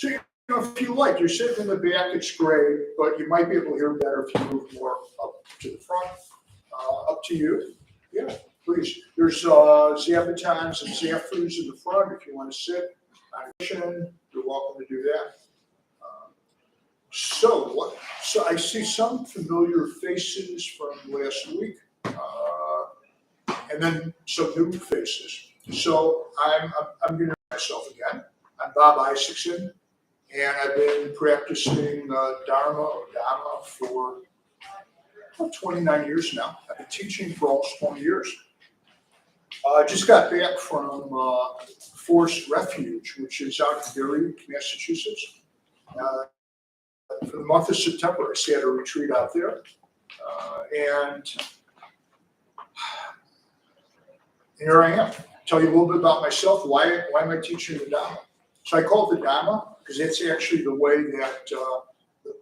So, if you like, you're sitting in the back, it's great, but you might be able to hear better if you move more up to the front. Up to you. Yeah, please. There's Zapatons and Zaffers in the front if you want to sit on a cushion. You're welcome to do that. So I see some familiar faces from last week, and then some new faces. So I'm going to myself again. I'm Bob Isaacson, and I've been practicing Dharma for 29 years now. I've been teaching for almost 20 years. I just got back from Forest Refuge, which is out in Erie, Massachusetts. For the month of September, I stayed at a retreat out there. And here I am. Tell you a little bit about myself. Why am I teaching the Dharma? So I call it the Dharma because it's actually the way that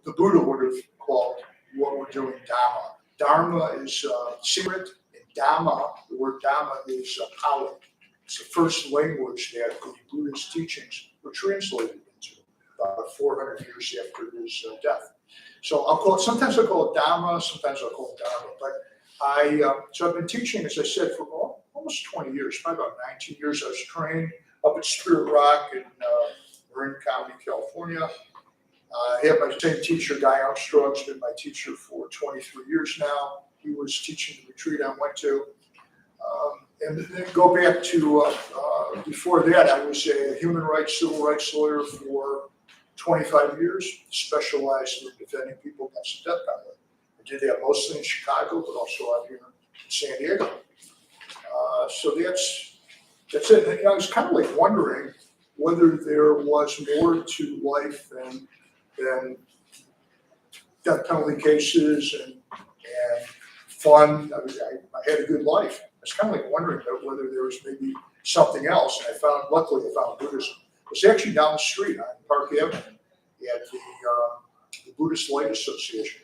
the Buddha would have called what we're doing Dharma. Dharma is secret, and Dhamma, the word Dhamma is Pali. It's the first language that the Buddhist teachings were translated into about 400 years after his death. So sometimes I call it Dhamma, sometimes I'll call it Dharma. But so I've been teaching, as I said, for almost 20 years, probably about 19 years. I was trained up at Spirit Rock in Marin County, California. I have my same teacher, Guy Armstrong, has been my teacher for 23 years now. He was teaching the retreat I went to. And then go back to before that, I was a human rights, civil rights lawyer for 25 years, specialized in defending people against the death penalty. I did that mostly in Chicago, but also out here in San Diego. So that's it. And, I was kind of like wondering whether there was more to life than death penalty cases and fun. I had a good life. I was kind of like wondering about whether there was maybe something else. And luckily I found Buddhism. It was actually down the street on Park Avenue at the Buddhist Light Association.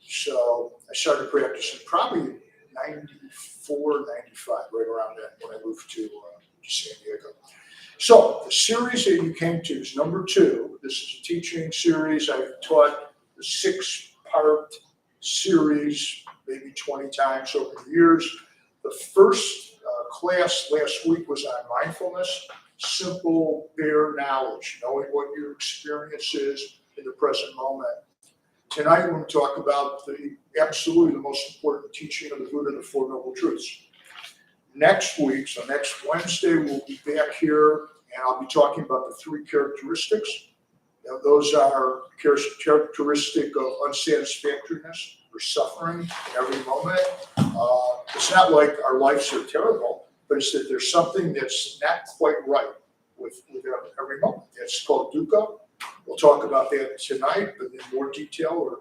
So I started practicing probably 94, 95, right around that when I moved to San Diego. So the series that you came to is number 2. This is a teaching series. I've taught the 6-part series maybe 20 times over the years. The first class last week was on mindfulness, simple, bare knowledge, knowing what your experience is in the present moment. Tonight we're going to talk about absolutely the most important teaching of the Buddha, the Four Noble Truths. Next week, so next Wednesday, we'll be back here and I'll be talking about the 3 characteristics. Now, those are characteristic of unsatisfactoriness or suffering in every moment. It's not like our lives are terrible, but it's that there's something that's not quite right with every moment. That's called dukkha. We'll talk about that tonight, but in more detail or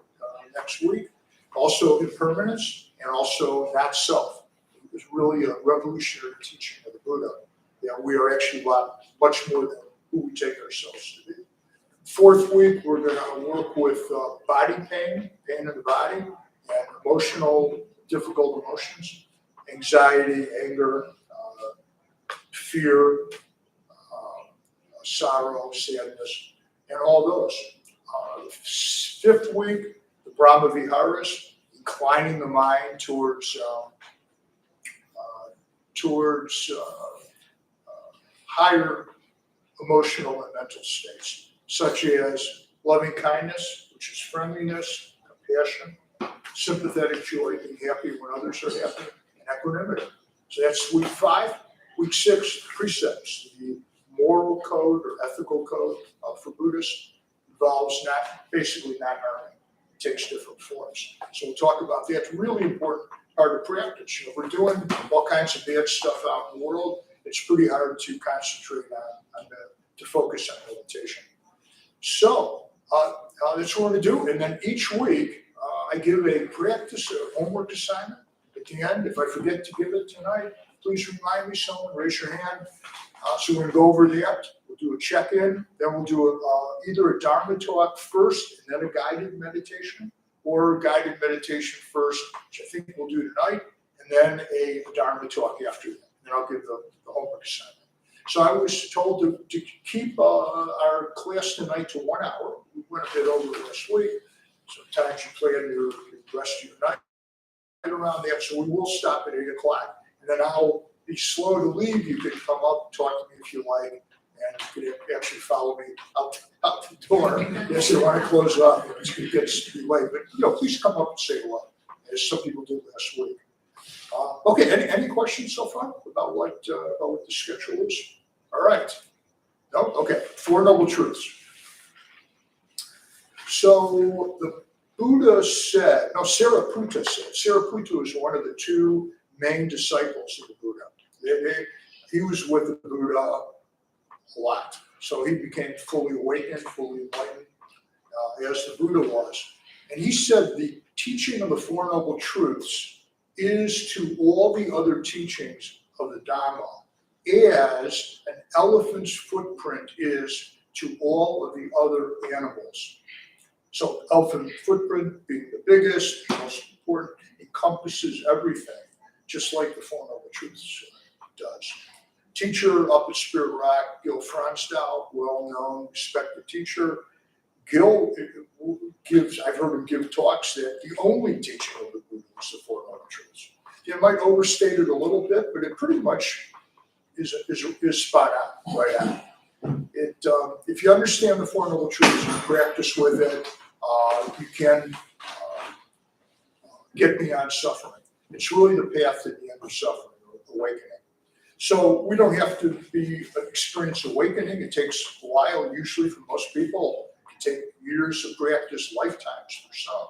next week. Also impermanence and also not self. It was really a revolutionary teaching of the Buddha that we are actually much more than who we take ourselves to be. 4th week, we're going to work with body pain in the body, and difficult emotions, anxiety, anger, fear, sorrow, sadness, and all those. The 5th week, the Brahma Viharas, inclining the mind towards higher emotional and mental states, such as loving kindness, which is friendliness, compassion, sympathetic joy, being happy when others are happy, and equanimity. So that's week 5. Week 6, precepts. The moral code or ethical code for Buddhists involves basically not harming. It takes different forms. So we'll talk about that. It's a really important part of practice. If we're doing all kinds of bad stuff out in the world, it's pretty hard to concentrate to focus on meditation. So that's what we're going to do. And then each week, I give a practice or homework assignment. At the end, if I forget to give it tonight, please remind me, someone, raise your hand. So we're going to go over that. We'll do a check-in. Then we'll do either a Dharma talk first and then a guided meditation, or a guided meditation first, which I think we'll do tonight, and then a Dharma talk after that. And then I'll give the homework assignment. So I was told to keep our class tonight to 1 hour. We went a bit over last week. Sometimes you plan your rest of your night around that. So we will stop at 8 o'clock. And then I'll be slow to leave. You can come up, talk to me if you like, and you can actually follow me out the door. Yes, I want to close up. It gets to be late. But, please come up and say hello, as some people did last week. Okay, any questions so far about what the schedule is? All right. No? Okay, Four Noble Truths. So the Buddha said, no, Sariputta said, Sariputta is one of the two main disciples of the Buddha. He was with the Buddha a lot. So he became fully awakened, fully enlightened, as the Buddha was. And he said the teaching of the Four Noble Truths is to all the other teachings of the Dharma as an elephant's footprint is to all of the other animals. So elephant footprint being the biggest, most important, encompasses everything, just like the Four Noble Truths does. Teacher up at Spirit Rock, Gil Fronsdal, well-known, respected teacher. Gil gives, I've heard him give talks that the only teaching of the Buddha is the Four Noble Truths. You might overstate it a little bit, but it pretty much is spot on, right on. If you understand the Four Noble Truths and practice with it, you can get beyond suffering. It's really the path to the end of suffering, awakening. So we don't have to experience awakening. It takes a while, usually for most people. It can take years of practice, lifetimes for some.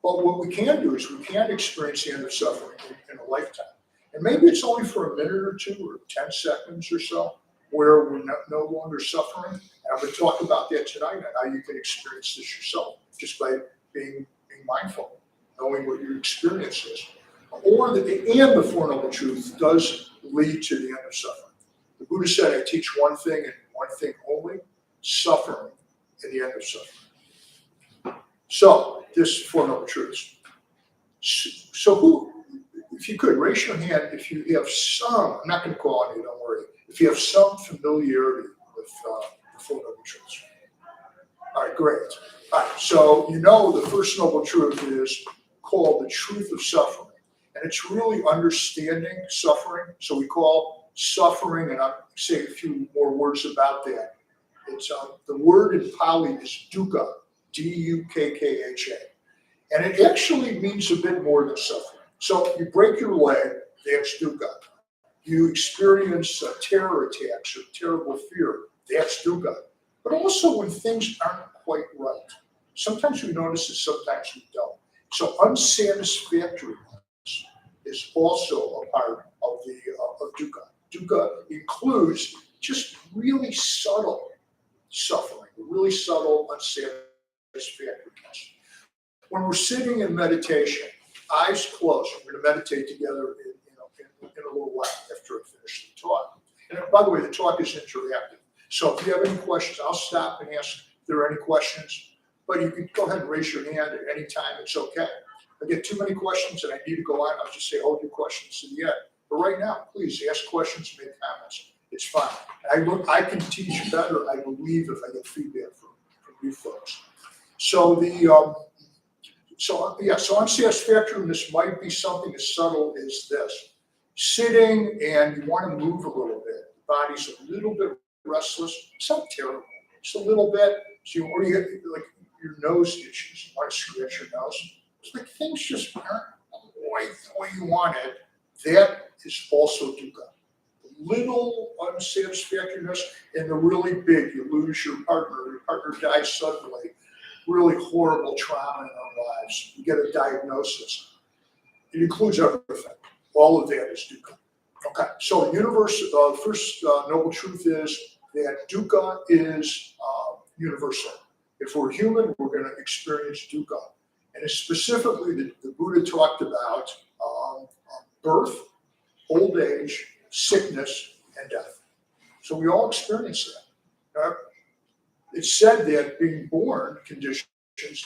But what we can do is we can experience the end of suffering in a lifetime. And maybe it's only for a minute or two or 10 seconds or so where we're no longer suffering. And I'm going to talk about that tonight and how you can experience this yourself just by being mindful, knowing what your experience is. And the Four Noble Truths does lead to the end of suffering. The Buddha said, I teach one thing and one thing only, suffering and the end of suffering. So, this Four Noble Truths. So who, if you could, raise your hand if you have some, I'm not going to call on you, don't worry, if you have some familiarity with the Four Noble Truths. All right, great. All right, so the first Noble Truth is called the truth of suffering. And it's really understanding suffering. So we call suffering, and I'll say a few more words about that. It's the word in Pali is dukkha, D-U-K-K-H-A. And it actually means a bit more than suffering. So you break your leg, that's dukkha. You experience terror attacks or terrible fear, that's dukkha. But also when things aren't quite right. Sometimes we notice it, sometimes we don't. So unsatisfactoriness is also a part of dukkha. Dukkha includes just really subtle suffering, really subtle unsatisfactoriness. When we're sitting in meditation, eyes closed, we're going to meditate together in a little while after I finish the talk. And by the way, the talk is interactive. So if you have any questions, I'll stop and ask if there are any questions. But you can go ahead and raise your hand at any time. It's okay. If I get too many questions and I need to go on, I'll just say, hold your questions to the end. But right now, please ask questions, make comments. It's fine. I can teach better, I believe, if I get feedback from you folks. So unsatisfactoriness might be something as subtle as this. Sitting and you want to move a little bit. The body's a little bit restless. It's not terrible. Just a little bit. So you get like your nose itches. You want to scratch your nose. It's like things just aren't quite the way you want it. That is also dukkha. Little unsatisfactoriness and the really big. You lose your partner dies suddenly. Really horrible trauma in our lives. You get a diagnosis. It includes everything. All of that is dukkha. Okay, so the first noble truth is that dukkha is universal. If we're human, we're going to experience dukkha. And specifically, the Buddha talked about birth, old age, sickness, and death. So we all experience that. It's said that being born conditions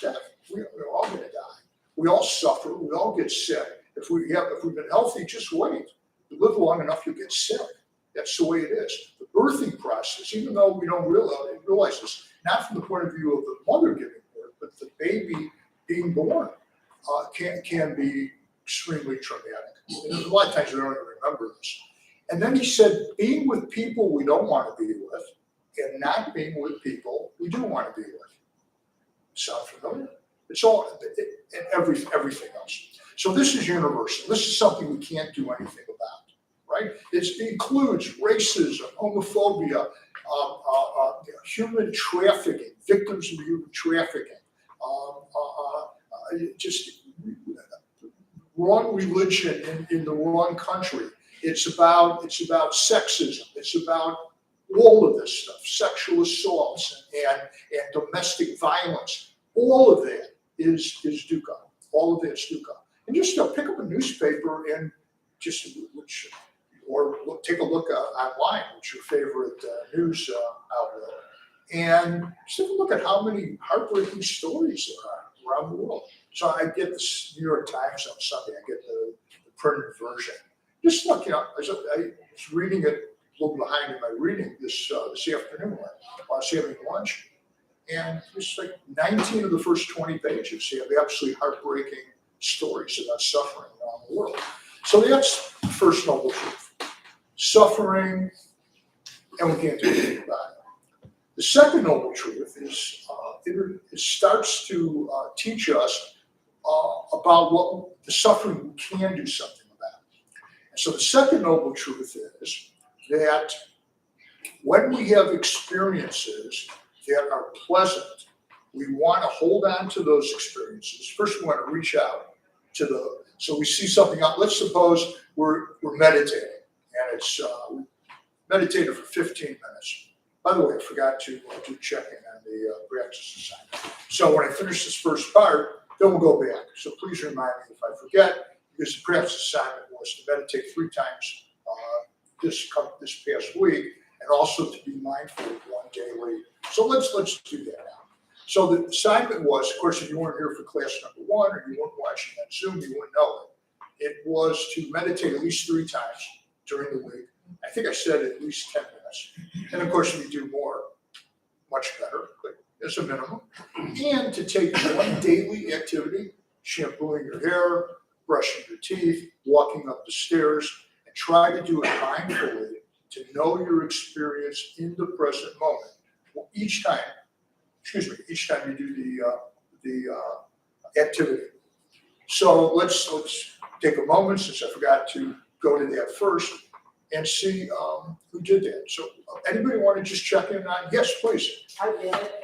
death. We're all going to die. We all suffer. We all get sick. If we've been healthy, just wait. You live long enough, you'll get sick. That's the way it is. The birthing process, even though we don't realize this, not from the point of view of the mother giving birth, but the baby being born can be extremely traumatic. And a lot of times we don't even remember this. And then he said, being with people we don't want to be with, and not being with people we do want to be with. Sound familiar? It's all, and everything else. So this is universal. This is something we can't do anything about, right? It includes racism, homophobia, human trafficking, victims of human trafficking, just wrong religion in the wrong country. It's about sexism. It's about all of this stuff, sexual assaults and domestic violence. All of that is dukkha. All of that is dukkha. And just pick up a newspaper and take a look online. What's your favorite news outlet? And just take a look at how many heartbreaking stories there are around the world. So I get this New York Times on Sunday. I get the printed version. Just look, I was reading it, a little behind in my reading this afternoon while I was having lunch. And it's like 19 of the first 20 pages have absolutely heartbreaking stories about suffering around the world. So that's the first noble truth. Suffering, and we can't do anything about it. The second noble truth is it starts to teach us about what the suffering we can do something about. And so the second noble truth is that when we have experiences that are pleasant, we want to hold on to those experiences. First, we want to reach out to so we see something out. Let's suppose we're meditating, and it's we meditated for 15 minutes. By the way, I forgot to do check-in on the practice assignment. So when I finish this first part, then we'll go back. So please remind me if I forget, because the practice assignment was to meditate 3 times this past week, and also to be mindful of one daily. So let's do that now. So the assignment was, of course, if you weren't here for class number 1 or you weren't watching on Zoom, you wouldn't know it. It was to meditate at least 3 times during the week. I think I said at least 10 minutes. And of course, if you do more, much better, but as a minimum. And to take one daily activity, shampooing your hair, brushing your teeth, walking up the stairs, and try to do it mindfully to know your experience in the present moment. Well, each time you do the activity. So let's take a moment, since I forgot to go to that first, and see who did that. So anybody want to just check in on? Yes, please. I did it.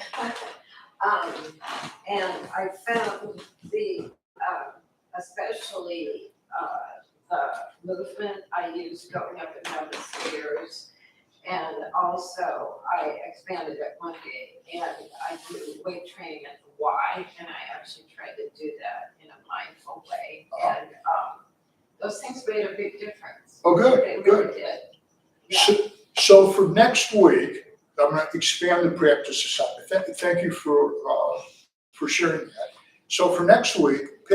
And I found especially the movement I used going up and down the stairs. And also I expanded it one day, and I do weight training at the Y, and I actually tried to do that in a mindful way. And those things made a big difference. Oh, good. They Good. really did. Yeah. So for next week, I'm going to expand the practice assignment. Thank you for sharing that. So for next week,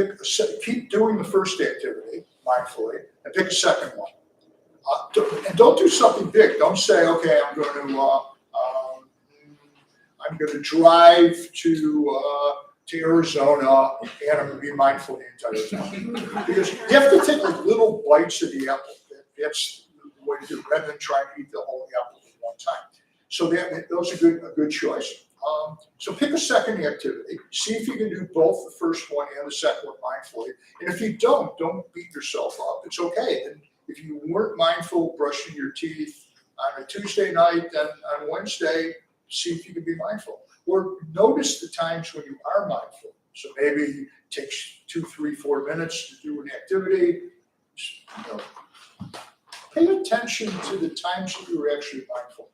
keep doing the first activity mindfully, and pick a second one. And don't do something big. Don't say, okay, I'm going to drive to Arizona, and I'm going to be mindful the entire time. Because you have to take like little bites of the apple. That's the way to do it, rather than trying to eat the whole apple at one time. So those are a good choice. So pick a second activity. See if you can do both the first one and the second one mindfully. And if you don't beat yourself up. It's okay. And if you weren't mindful brushing your teeth on a Tuesday night, then on Wednesday, see if you can be mindful. Or notice the times when you are mindful. So maybe it takes 2, 3, 4 minutes to do an activity. Pay attention to the times that you're actually mindful.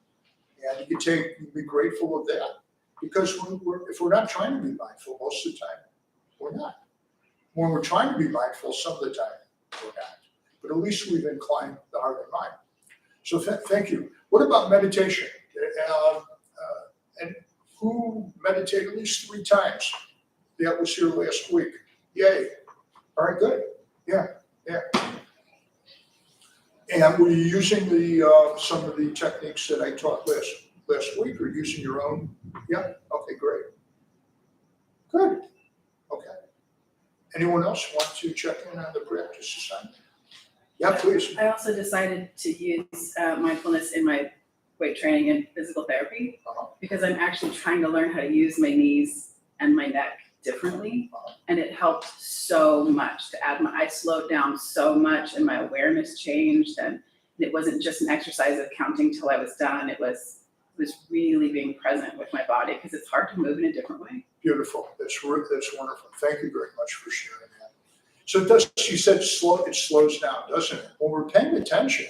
And you can be grateful of that. Because if we're not trying to be mindful, most of the time, we're not. When we're trying to be mindful, some of the time, we're not. But at least we've inclined the heart and mind. So thank you. What about meditation? And who meditated at least 3 times? That was here last week. Yay. All right, good. Yeah. And were you using some of the techniques that I taught last week, or using your own? Yeah, okay, great. Good, okay. Anyone else want to check in on the practice assignment? Yeah, please. I also decided to use mindfulness in my weight training and physical therapy because I'm actually trying to learn how to use my knees and my neck differently. And it helped so much to add I slowed down so much and my awareness changed. And it wasn't just an exercise of counting till I was done. It was really being present with my body because it's hard to move in a different way. Beautiful. That's wonderful. Thank you very much for sharing that. So it does. You said it slows down, doesn't it? When we're paying attention,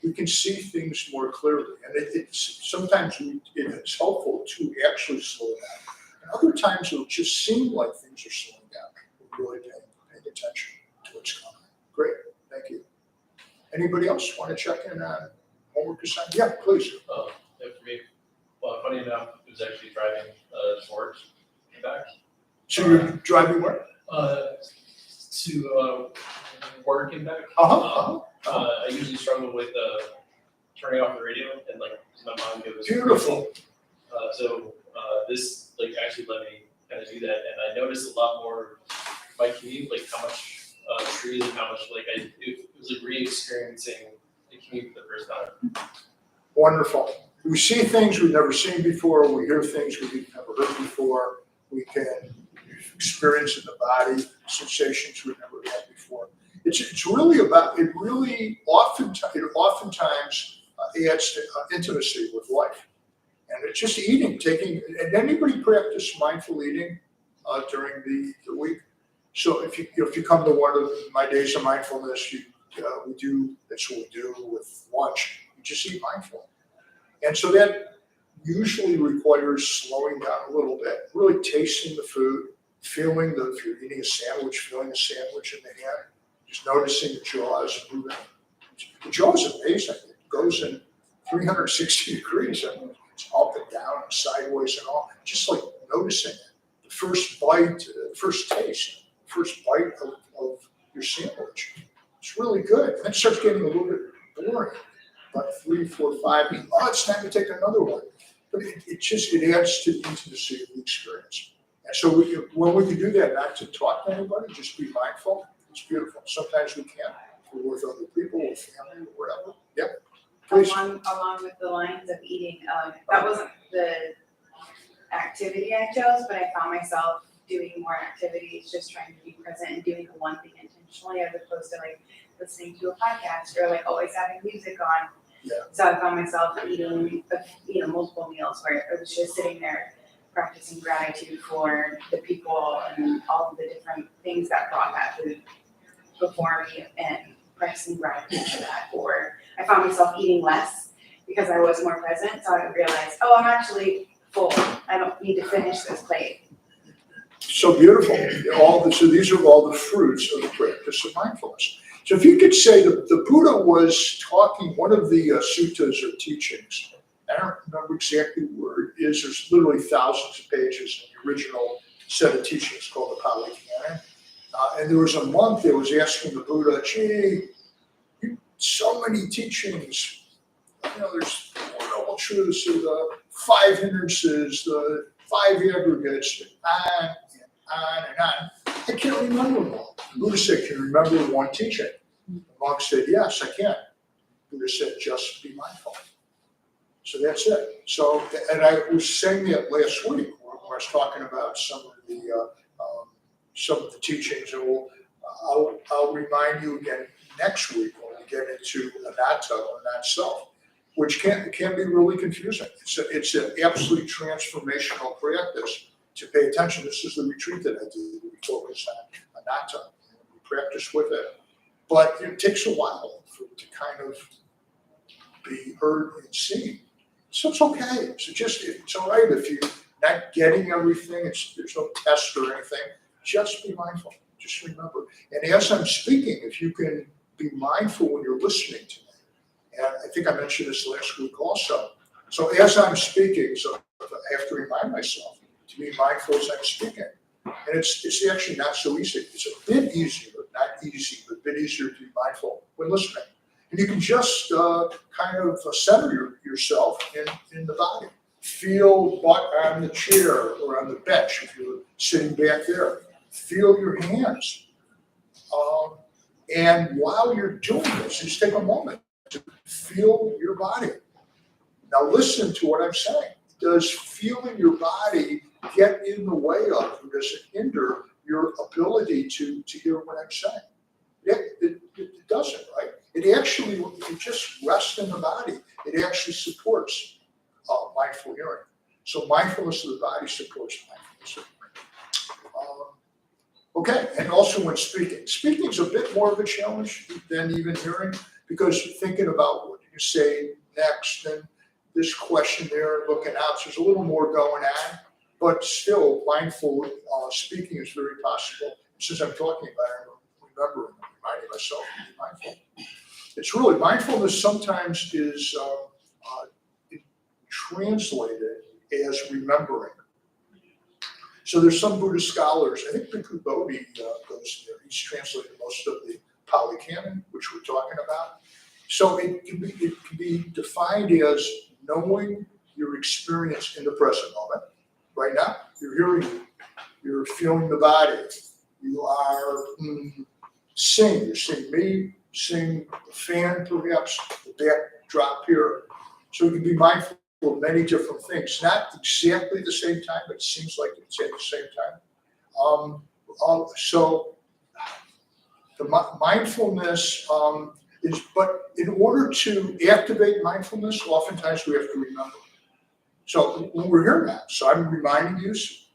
we can see things more clearly, and sometimes it's helpful to actually slow down. And other times it'll just seem like things are slowing down. We're really paying attention to what's coming. Great. Thank you. Anybody else want to check in on homework assignment? Yeah, please. Yeah, for me, well, funny enough, it was actually driving to work and back. So you're driving where? To work and back. I usually struggle with turning off the radio and like my mind goes. Beautiful. So this like actually let me kind of do that, and I noticed a lot more my commute, like how much trees and how much like it was like re-experiencing the commute for the first time. Wonderful. We see things we've never seen before. We hear things we've never heard before. We can experience in the body sensations we've never had before. It's really about, it oftentimes adds to intimacy with life. And it's just eating, and anybody practice mindful eating during the week? So if you come to one of my days of mindfulness, that's what we do with lunch. You just eat mindful. And so that usually requires slowing down a little bit, really tasting the food, if you're eating a sandwich, feeling the sandwich in the hand, just noticing the jaws moving. The jaw is amazing. It goes in 360 degrees. I mean, it's up and down and sideways and all. Just like noticing it. The first bite, first taste, first bite of your sandwich. It's really good. And then it starts getting a little bit boring. About 3, 4, 5, it's time to take another one. But it adds to the intimacy of the experience. And so when we can do that, not to talk to anybody, just be mindful, it's beautiful. Sometimes we can't. We're with other people, with family, or whatever. Yeah. Please. Along with the lines of eating, that wasn't the activity I chose, but I found myself doing more activities, just trying to be present and doing the one thing intentionally, as opposed to like listening to a podcast or like always having music on. Yeah. So I found myself eating, multiple meals where it was just sitting there practicing gratitude for the people and all of the different things that brought that food before me, and practicing gratitude for that. Or I found myself eating less because I was more present. So I realized, I'm actually full. I don't need to finish this plate. So beautiful. So these are all the fruits of the practice of mindfulness. So if you could say the Buddha was talking, one of the suttas or teachings, I don't remember exactly where it is, there's literally thousands of pages in the original set of teachings called the Pali Canon. And there was a monk that was asking the Buddha, so many teachings, there's the Four Noble Truths, the 5 hindrances, the 5 aggregates, and on and on. I can't remember them all. The Buddha said, can you remember one teaching? The monk said, yes, I can. The Buddha said, just be mindful. So that's it. So, and I was saying that last week when I was talking about some of the teachings, and I'll remind you again next week when we get into anatta or not self, which can be really confusing. It's an absolutely transformational practice to pay attention. This is the retreat that I do. We focus on anatta. We practice with it. But it takes a while for it to kind of be heard and seen. So it's okay. It's all right if you're not getting everything. There's no test or anything. Just be mindful. Just remember. And as I'm speaking, if you can be mindful when you're listening to me. And I think I mentioned this last week also. So as I'm speaking, so I have to remind myself to be mindful as I'm speaking. And it's actually not so easy. It's a bit easier, not easy, but a bit easier to be mindful when listening. And you can just kind of center yourself in the body. Feel butt on the chair or on the bench if you're sitting back there. Feel your hands. And while you're doing this, just take a moment to feel your body. Now listen to what I'm saying. Does feeling your body get in the way of, or does it hinder your ability to hear what I'm saying? It doesn't, right? It actually, if you just rest in the body, it actually supports mindful hearing. So mindfulness of the body supports mindfulness of hearing. Okay, and also when speaking. Speaking is a bit more of a challenge than even hearing, because you're thinking about what you say next, and this question there, looking out, so there's a little more going on, but still mindful speaking is very possible. Since I'm talking about it, I'm remembering, reminding myself to be mindful. It's really, mindfulness sometimes is translated as remembering. So there's some Buddhist scholars, I think Bhikkhu Bodhi goes there, he's translated most of the Pali Canon, which we're talking about. So it can be defined as knowing your experience in the present moment. Right now, you're hearing, you're feeling the body, you are seeing, you're seeing me, seeing the fan perhaps, the backdrop here. So you can be mindful of many different things, not exactly at the same time, but it seems like it's at the same time. So the mindfulness is, but in order to activate mindfulness, oftentimes we have to remember. So when we're here now, so I'm reminding you, it's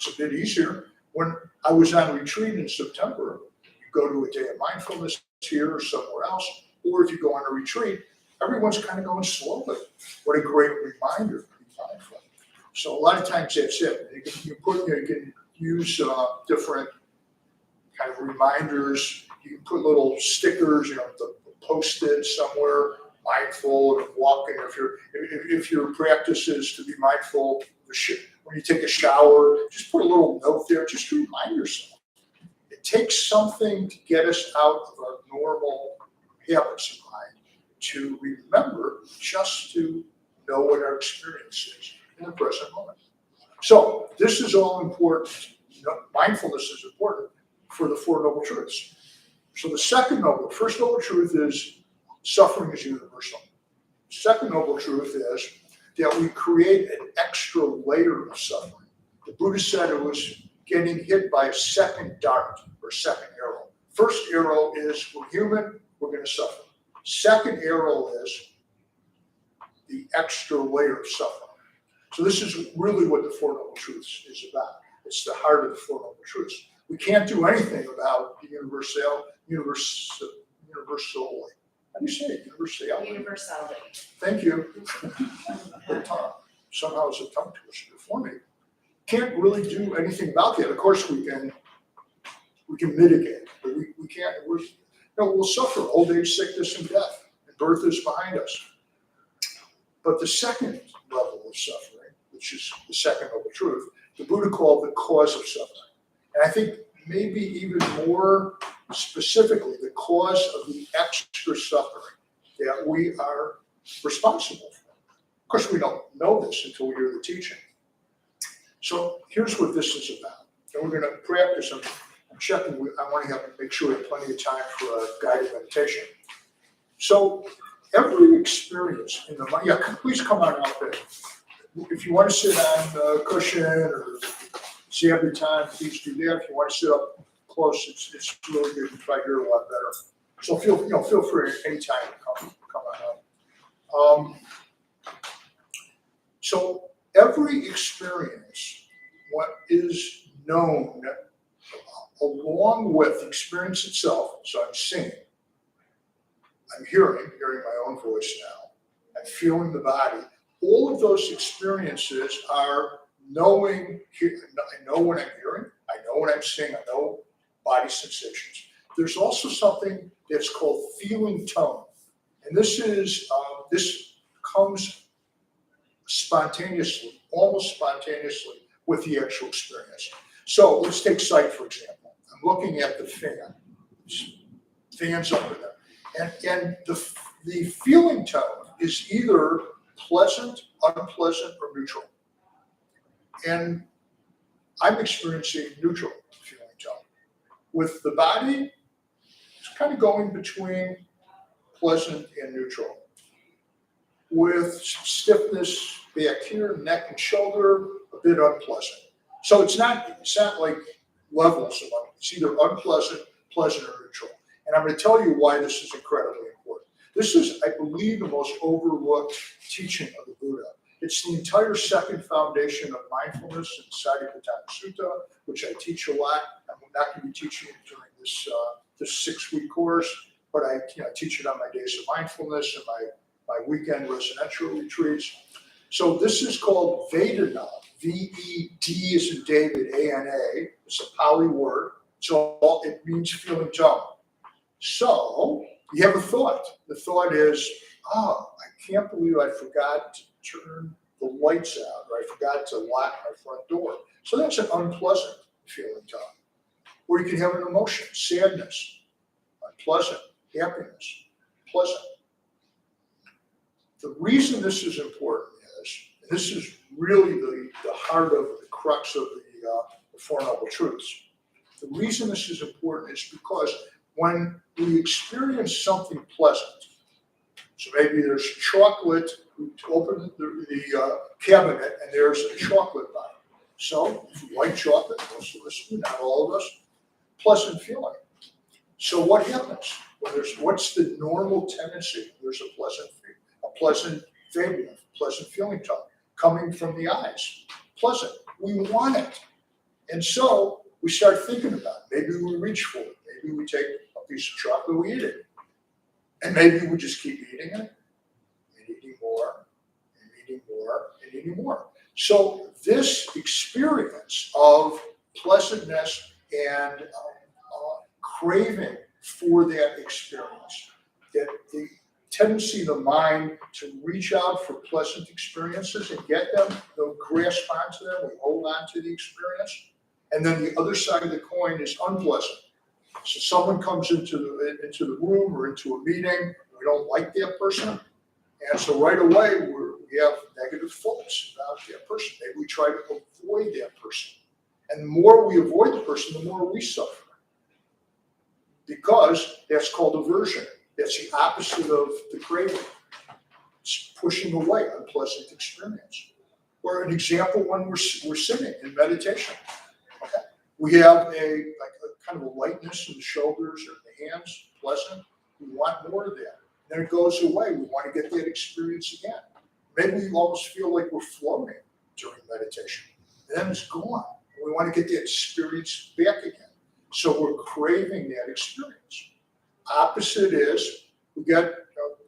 a bit easier. When I was on retreat in September, you go to a day of mindfulness here or somewhere else, or if you go on a retreat, everyone's kind of going slowly. What a great reminder to be mindful. So a lot of times that's it. You can use different kind of reminders. You can put little stickers, the Post-it somewhere, mindful and walking. If your practice is to be mindful when you take a shower, just put a little note there, just to remind yourself. It takes something to get us out of our normal habits of mind, to remember, just to know what our experience is in the present moment. So this is all important. Mindfulness is important for the Four Noble Truths. So the first noble truth is suffering is universal. Second noble truth is that we create an extra layer of suffering. The Buddha said it was getting hit by a second dart or second arrow. First arrow is we're human, we're going to suffer. Second arrow is the extra layer of suffering. So this is really what the Four Noble Truths is about. It's the heart of the Four Noble Truths. We can't do anything about the universality. How do you say it? Universality. Universality. Thank you. The tongue. Somehow it's a tongue twister for me. Can't really do anything about that. Of course we can mitigate, but we can't. We'll suffer old age, sickness, and death. And birth is behind us. But the second level of suffering, which is the second noble truth, the Buddha called the cause of suffering. And I think maybe even more specifically, the cause of the extra suffering that we are responsible for. Of course, we don't know this until we hear the teaching. So here's what this is about. And we're going to practice. I'm checking. I want to make sure we have plenty of time for a guided meditation. So every experience in the mind, please come on out there. If you want to sit on a cushion or save your time, please do that. If you want to sit up close, it's really good. You probably hear a lot better. So feel free anytime to come on up. So every experience, what is known along with the experience itself, so I'm seeing, I'm hearing my own voice now, I'm feeling the body. All of those experiences are knowing, I know when I'm hearing, I know when I'm seeing, I know body sensations. There's also something that's called feeling tone. And this comes spontaneously, almost spontaneously with the actual experience. So let's take sight, for example. I'm looking at the fan. Fan's up there. And the feeling tone is either pleasant, unpleasant, or neutral. And I'm experiencing neutral feeling tone. With the body, it's kind of going between pleasant and neutral. With stiffness back here, neck and shoulder, a bit unpleasant. So it's not like levels of it. It's either unpleasant, pleasant, or neutral. And I'm going to tell you why this is incredibly important. This is, I believe, the most overlooked teaching of the Buddha. It's the entire second foundation of mindfulness in Satipatthana Sutta, which I teach a lot. I'm not going to be teaching it during this 6-week course, but I teach it on my days of mindfulness and my weekend residential retreats. So this is called Vedana, V-E-D as in David, A-N-A. It's a Pali word, so it means feeling tone. So you have a thought. The thought is, I can't believe I forgot to turn the lights out, or I forgot to lock my front door. So that's an unpleasant feeling tone. Or you can have an emotion, sadness, unpleasant, happiness, pleasant. The reason this is important is, and this is really the heart of the crux of the Four Noble Truths. The reason this is important is because when we experience something pleasant, so maybe there's chocolate, we open the cabinet and there's a chocolate bar. So if you like chocolate, most of us do, not all of us, pleasant feeling. So what happens? What's the normal tendency? There's a pleasant feeling, a pleasant feeling tone coming from the eyes. Pleasant. We want it. And so we start thinking about it. Maybe we reach for it. Maybe we take a piece of chocolate, we eat it. And maybe we just keep eating it and eating more and eating more and eating more. So this experience of pleasantness and craving for that experience, that the tendency of the mind to reach out for pleasant experiences and get them, they'll grasp onto them, we hold on to the experience. And then the other side of the coin is unpleasant. So someone comes into the room or into a meeting, we don't like that person, and so right away we have negative thoughts about that person. Maybe we try to avoid that person. And the more we avoid the person, the more we suffer. Because that's called aversion. That's the opposite of the craving. It's pushing away unpleasant experience. Or an example when we're sitting in meditation. Okay. We have a kind of a lightness in the shoulders or the hands, pleasant. We want more of that. Then it goes away. We want to get that experience again. Maybe we almost feel like we're floating during meditation. And then it's gone. We want to get that experience back again. So we're craving that experience. Opposite is we get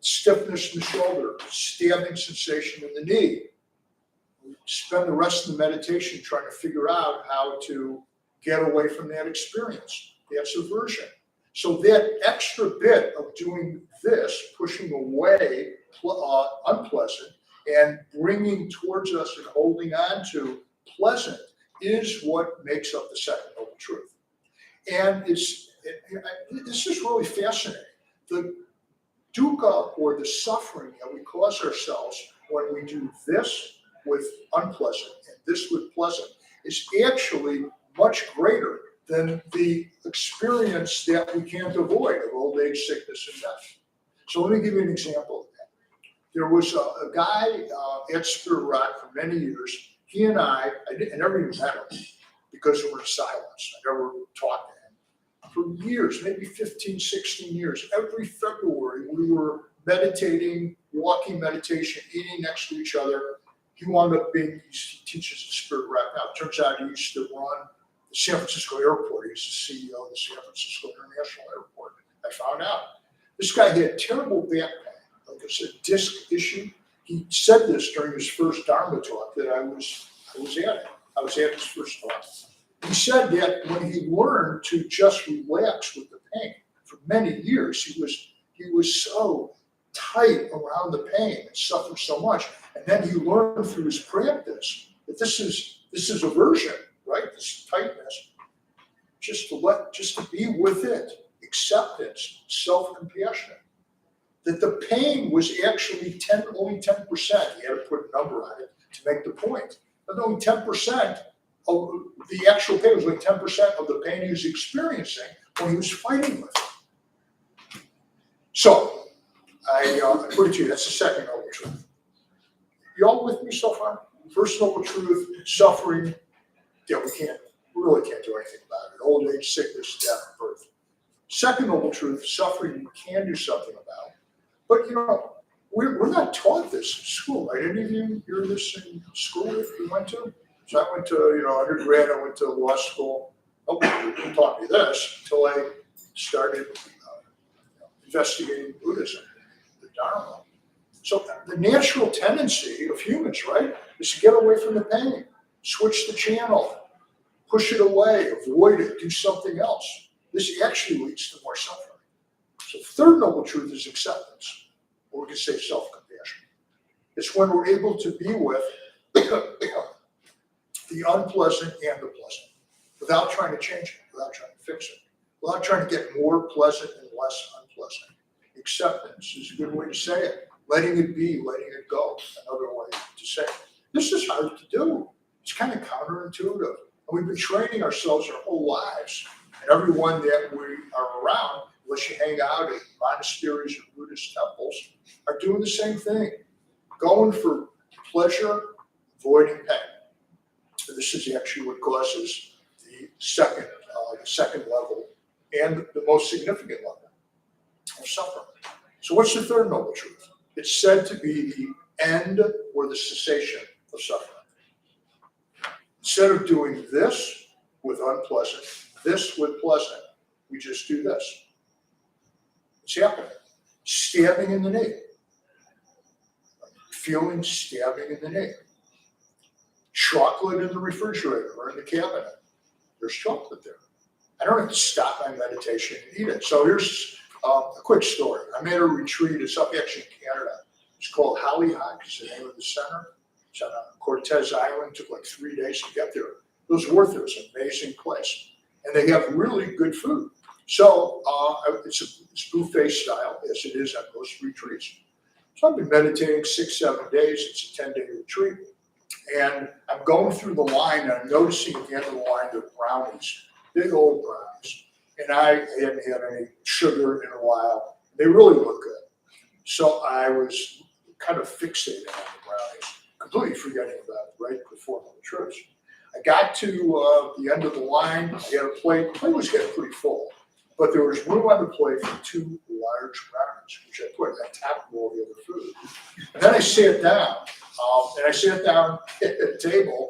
stiffness in the shoulder, stabbing sensation in the knee. We spend the rest of the meditation trying to figure out how to get away from that experience. That's aversion. So that extra bit of doing this, pushing away unpleasant and bringing towards us and holding on to pleasant is what makes up the second noble truth. And this is really fascinating. The dukkha, or the suffering that we cause ourselves when we do this with unpleasant and this with pleasant, is actually much greater than the experience that we can't avoid of old age, sickness, and death. So let me give you an example of that. There was a guy at Spirit Rock for many years. He and I never even met him because we were in silence. I never talked to him. For years, maybe 15, 16 years, every February we were meditating, walking meditation, eating next to each other. He wound up he teaches at Spirit Rock now. It turns out he used to run the San Francisco airport. He was the CEO of the San Francisco International Airport. I found out. This guy had terrible back pain, like it's a disc issue. He said this during his first Dharma talk that I was at it. I was at his first talk. He said that when he learned to just relax with the pain, for many years he was so tight around the pain and suffered so much. And then he learned through his practice that this is aversion, right? This tightness. Just to be with it, acceptance, self-compassion. that the pain was actually only 10%. He had to put a number on it to make the point. But only 10% of the actual pain was only 10% of the pain he was experiencing when he was fighting with it. So, I put it to you, that's the second noble truth. You all with me so far? First noble truth, suffering, yeah, we really can't do anything about it. Old age, sickness, death, birth. Second noble truth, suffering we can do something about. But we're not taught this in school, right? Any of you hear this in school if you went to? So I went to, undergrad, I went to law school. Nobody taught me this until I started investigating Buddhism, the Dharma. So the natural tendency of humans, right, is to get away from the pain, switch the channel, push it away, avoid it, do something else. This actually leads to more suffering. So third noble truth is acceptance, or we can say self-compassion. It's when we're able to be with the unpleasant and the pleasant, without trying to change it, without trying to fix it, without trying to get more pleasant and less unpleasant. Acceptance is a good way to say it. Letting it be, letting it go, another way to say it. This is hard to do. It's kind of counterintuitive. And we've been training ourselves our whole lives. And everyone that we are around, unless you hang out at monasteries or Buddhist temples, are doing the same thing. Going for pleasure, avoiding pain. And this is actually what causes the second level and the most significant level of suffering. So what's the third noble truth? It's said to be the end or the cessation of suffering. Instead of doing this with unpleasant, this with pleasant, we just do this. It's happening. Stabbing in the knee. Feeling stabbing in the knee. Chocolate in the refrigerator or in the cabinet. There's chocolate there. I don't have to stop my meditation and eat it. So here's a quick story. I'm at a retreat. It's up actually in Canada. It's called Hollyhock. It's the name of the center. It's on Cortez Island. It took like 3 days to get there. It was worth it. It was an amazing place. And they have really good food. So it's buffet style, as it is at most retreats. So I've been meditating 6-7 days. It's a 10-day retreat. And I'm going through the line, and I'm noticing at the end of the line there are brownies, big old brownies. And I hadn't had any sugar in a while. They really look good. So I was kind of fixated on the brownies, completely forgetting about it right before the truth. I got to the end of the line. I had a plate. The plate was getting pretty full, but there was room on the plate for 2 large brownies, which I put on top of all the other food. And then I sat down, at a table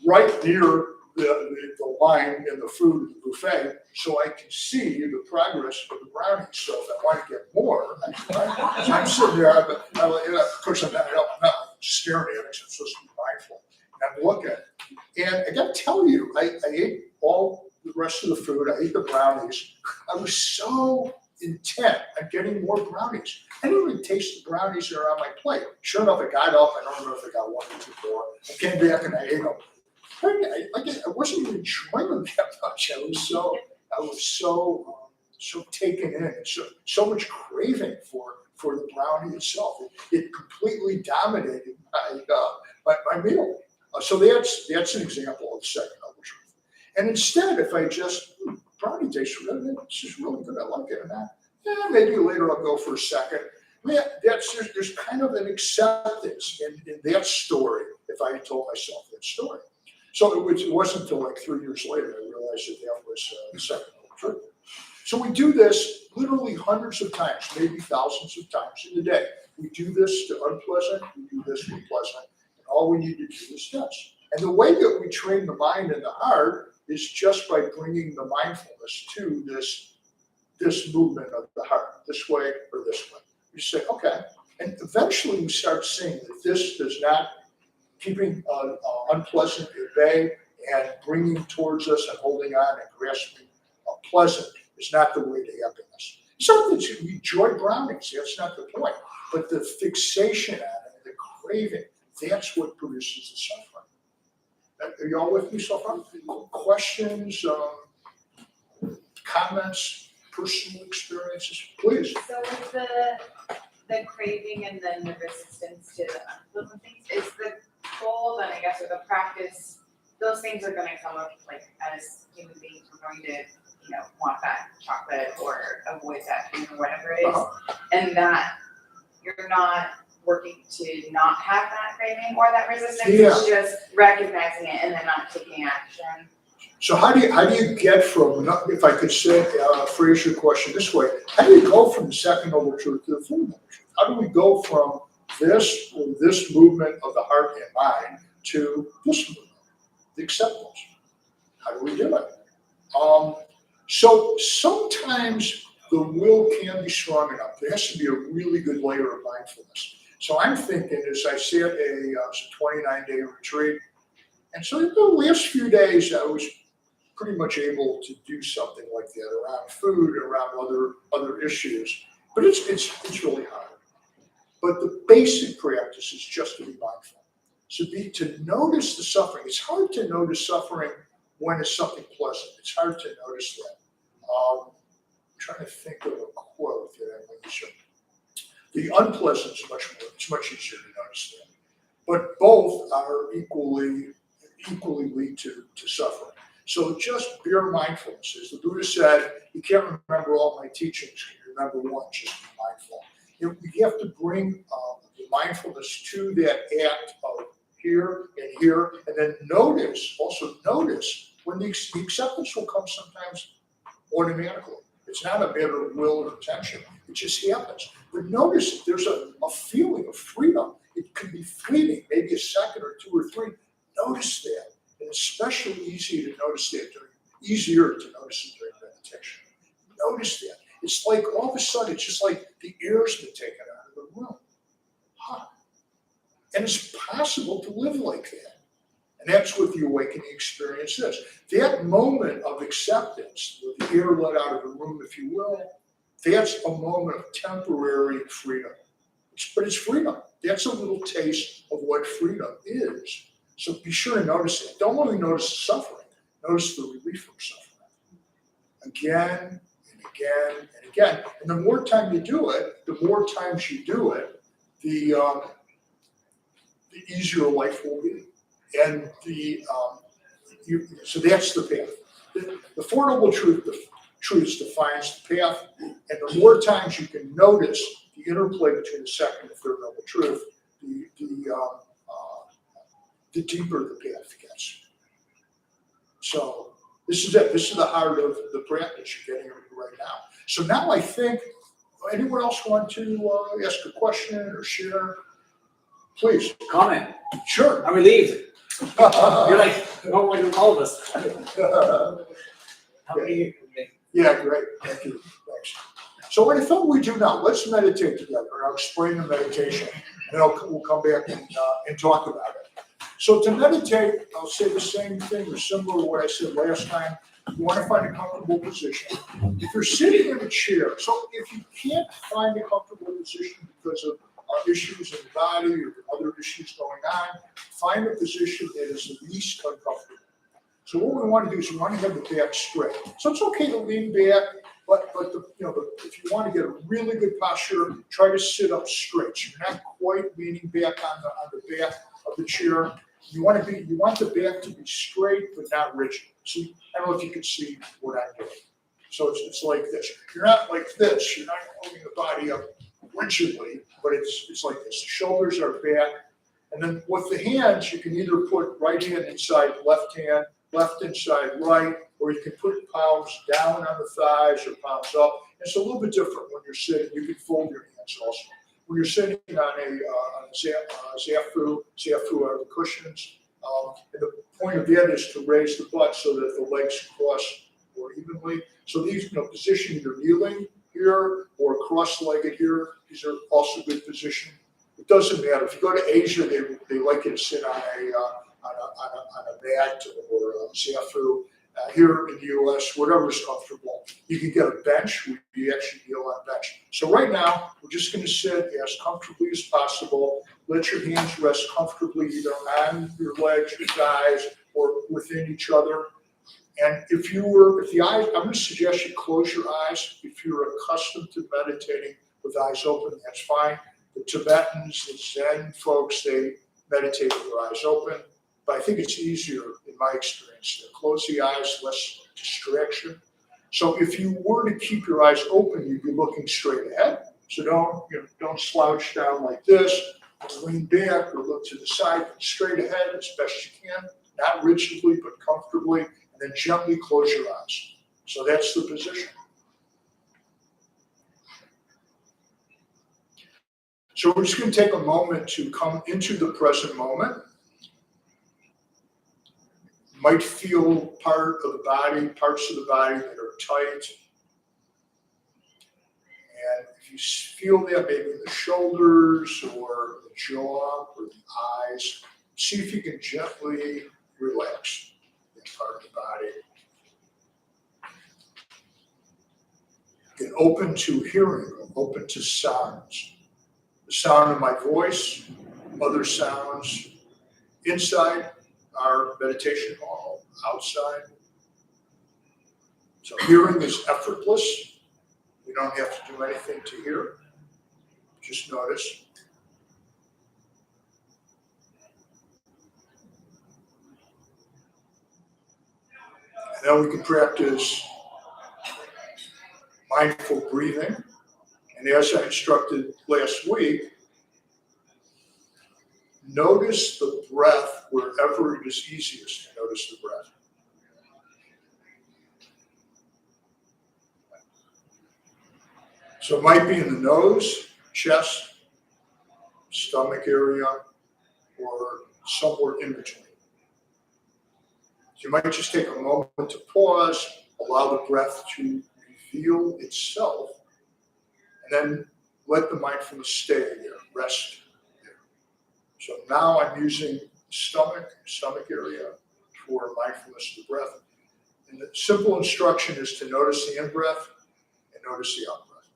right near the line in the food buffet, so I can see the progress of the brownies. So if I want to get more, I'm sitting there. Of course, I'm not staring at it. I'm supposed to be mindful. And I'm looking. And I got to tell you, I ate all the rest of the food. I ate the brownies. I was so intent on getting more brownies. I didn't even taste the brownies that are on my plate. Sure enough, I got up. I don't remember if I got 1 or 2 more. I came back and I ate them. I wasn't even enjoying them that much. I was so taken in, so much craving for the brownie itself. It completely dominated my meal. So that's an example of the second noble truth. And instead, if I just brownie tastes really good, it's just really good. I like it. And maybe later I'll go for a second. There's kind of an acceptance in that story. If I had told myself that story. So it wasn't until like 3 years later I realized that was the second noble truth. So we do this literally hundreds of times, maybe thousands of times in a day. We do this to unpleasant, we do this to pleasant, and all we need to do is this. And the way that we train the mind and the heart is just by bringing the mindfulness to this movement of the heart, this way or this way. You say, okay, and eventually we start seeing that this does not keeping unpleasant at bay and bringing towards us and holding on and grasping pleasant is not the way to happiness. It's not that you enjoy brownies, that's not the point. But the fixation on it, the craving, that's what produces the suffering. Are you all with me so far? Questions, comments? personal experiences? Please. So with the craving and then the resistance to the unpleasant things, is the goal then, I guess, or the practice, those things are gonna come up, like, as human beings, we're going to, want that chocolate or avoid that food or whatever it is. And that you're not working to not have that craving or that resistance, it's just recognizing it and then not taking action. So how do you get from, if I could say, phrase your question this way, how do you go from the second noble truth to the third noble truth? How do we go from this movement of the heart and mind to this movement, the acceptance? How do we do it? So sometimes the will can be strong enough. There has to be a really good layer of mindfulness. So I'm thinking, as I sat a 29-day retreat, and so in the last few days I was pretty much able to do something like that around food, around other issues, but it's really hard. But the basic practice is just to be mindful. So to notice the suffering. It's hard to notice suffering when it's something pleasant. It's hard to notice that. I'm trying to think of a quote that I might use. The unpleasant is it's much easier to notice that. But both are equally lead to suffering. So just bare mindfulness. As the Buddha said, you can't remember all my teachings, you remember one, just be mindful. You have to bring the mindfulness to that act of here, and then notice when the acceptance will come sometimes automatically. It's not a matter of will or intention, it just happens. But notice there's a feeling of freedom. It could be fleeting, maybe a second or two or three. Notice that. And it's especially easier to notice it during meditation. Notice that. It's like all of a sudden, it's just like the air's been taken out of the room. And it's possible to live like that. And that's what the awakening experience is. That moment of acceptance, with the air let out of the room, if you will, that's a moment of temporary freedom. But it's freedom. That's a little taste of what freedom is. So be sure to notice it. Don't only notice the suffering, notice the relief from suffering. Again and again and again. And the more time you do it, the more times you do it, the easier life will be. And so that's the path. The Four Noble Truths defines the path, and the more times you can notice the interplay between the second and third noble truth, the deeper the path gets. So this is it. This is the heart of the practice you're getting right now. So now I think, anyone else want to ask a question or share? Please. Comment. Sure. I'm relieved. You're like all of us. How many? Yeah, great. Thank you. Thanks. So what I thought we'd do now, let's meditate together. I'll explain the meditation, and we'll come back and talk about it. So to meditate, I'll say the same thing or similar to what I said last time. You want to find a comfortable position. If you're sitting in a chair, so if you can't find a comfortable position because of issues in the body or other issues going on, find a position that is the least uncomfortable. So what we want to do is we want to have the back straight. So it's okay to lean back, but if you want to get a really good posture, try to sit up straight. So you're not quite leaning back on the back of the chair. You want the back to be straight but not rigid. See, I don't know if you can see what I'm doing. So it's like this. You're not like this. You're not holding the body up rigidly, but it's like this. The shoulders are back, and then with the hands, you can either put right hand inside left hand, left inside right, or you can put palms down on the thighs or palms up. It's a little bit different when you're sitting. You can fold your hands also. When you're sitting on a zafu are the cushions, and the point of that is to raise the butt so that the legs cross more evenly. So these, position either kneeling here or cross-legged here. These are also good position. It doesn't matter. If you go to Asia, they like you to sit on a mat or a zafu. Here in the U.S., whatever is comfortable. You can get a bench. We actually kneel on a bench. So right now, we're just going to sit as comfortably as possible. Let your hands rest comfortably either on your legs, your thighs, or within each other. And if the eyes, I'm going to suggest you close your eyes. If you're accustomed to meditating with eyes open, that's fine. The Tibetans, the Zen folks, they meditate with their eyes open. But I think it's easier, in my experience, to close the eyes, less distraction. So if you were to keep your eyes open, you'd be looking straight ahead. So don't slouch down like this, or lean back, or look to the side. Straight ahead as best you can, not rigidly but comfortably, and then gently close your eyes. So that's the position. So we're just going to take a moment to come into the present moment. You might feel parts of the body that are tight. And if you feel that maybe in the shoulders or the jaw or the eyes, see if you can gently relax that part of the body. Get open to hearing, open to sounds. The sound of my voice, other sounds inside our meditation hall, outside. So hearing is effortless. You don't have to do anything to hear. Just notice. And then we can practice mindful breathing. And as I instructed last week, notice the breath wherever it is easiest to notice the breath. So it might be in the nose, chest, stomach area, or somewhere in between. So you might just take a moment to pause, allow the breath to reveal itself, and then let the mindfulness stay there, rest there. So now I'm using stomach area for mindfulness of the breath. And the simple instruction is to notice the in-breath and notice the out-breath.